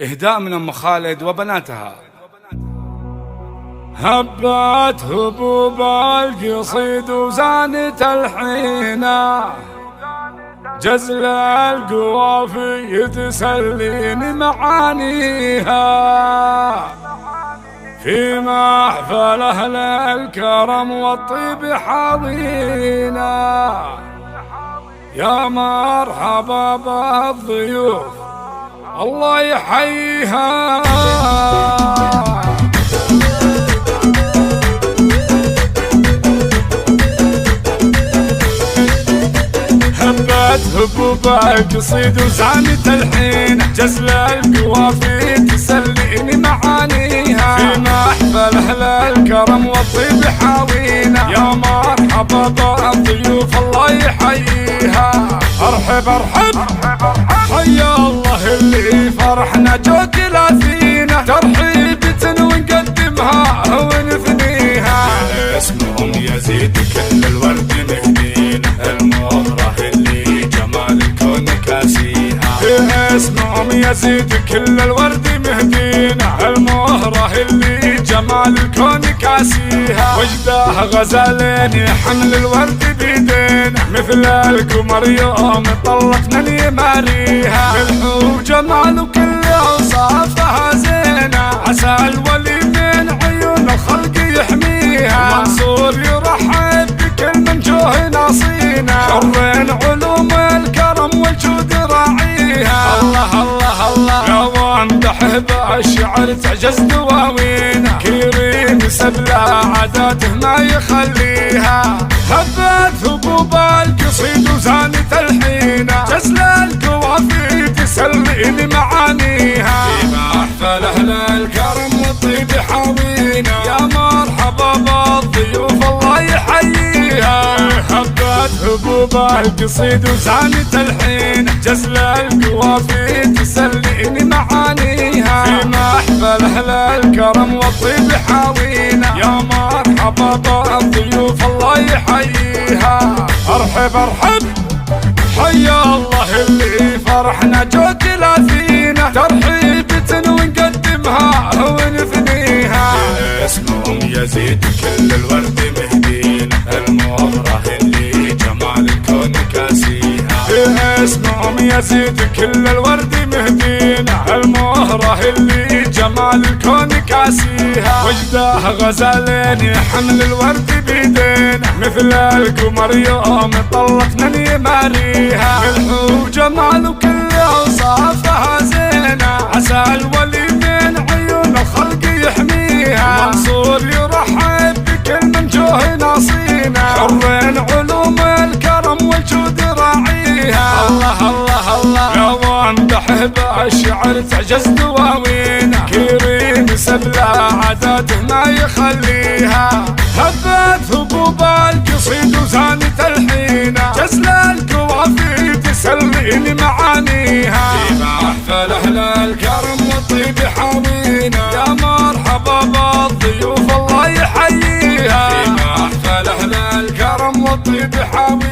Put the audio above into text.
إهداء من أم خالد وبناتها. هبت هبوب القصيد وزانت الحينة، جزل القوافي تسلين معانيها، في محفل أهل الكرم والطيب حاضينا، يا مرحبا بالضيوف الله يحييها. هبت هبوب القصيد وزانت الحين، جزل القوافي تسليني معانيها، في محفل أهل الكرم والطيب حاوينا، يا مرحبا بالضيوف الله يحييها. ارحب ارحب حيا الله اللي فرحنا جوك لاثينا، ترحيبة ونقدمها ونثنيها، اسمهم يزيد كل الورد مهدينا، المهرة اللي جمال الكون كاسيها، اسمهم يزيد كل الورد مهدينا، المهرة اللي جمال الكون كاسيها، وجده غزالين حمل الورد بيدينا، مثل القمر يوم طلقنا ليماريها، ملح وجمال وكل اوصافها زينة، عسى الولي من عيون الخلق يحميها، منصور يرحب بكل من جوه ناصينا، حرين علوم الكرم والجود راعيها، الله الله الله يا وامدح بالشعر تعجز دواوينا، كريم سبلا عاداته ما يخليها، هبت هبوب القصيد وزانت الحينة، جزل القوافي تسليني معانيها، في محفل أهل الكرم والطيب حاوينا، يا مرحبا بالضيوف الله يحييها. هبت هبوب القصيد وزانت الحين، جزل القوافي تسليني معانيها، في محفل أهل الكرم والطيب حاوينا، يا مرحبا بالضيوف الله يحييها. ارحب ارحب حيا الله اللي فرحنا جوك لاثينا، ترحيبة ونقدمها ونثنيها، اسمهم يزيد كل الورد مهدينا، المهرة اللي جمال الكون كاسيها، اسمهم يزيد كل الورد مهدينا، المهرة اللي جمال الكون كاسيها، وجده غزالين حمل الورد بيدينا، مثل القمر يوم طلقنا ليماريها، ملح وجمال وكل اوصافها زينة، عسى الولي من عيون الخلق يحميها، منصور يرحب بكل من جوه ناصينا، حرين علوم الكرم والجود راعيها، الله الله الله يا وامدح بالشعر تعجز دواوينا، كريم سبلا عاداته ما يخليها، هبت هبوب القصيد وزانت الحينة، جزل القوافي تسليني معانيها، في محفل أهل الكرم والطيب حاوينا، يا مرحبا بالضيوف الله يحييها، في محفل أهل الكرم والطيب حاوينا.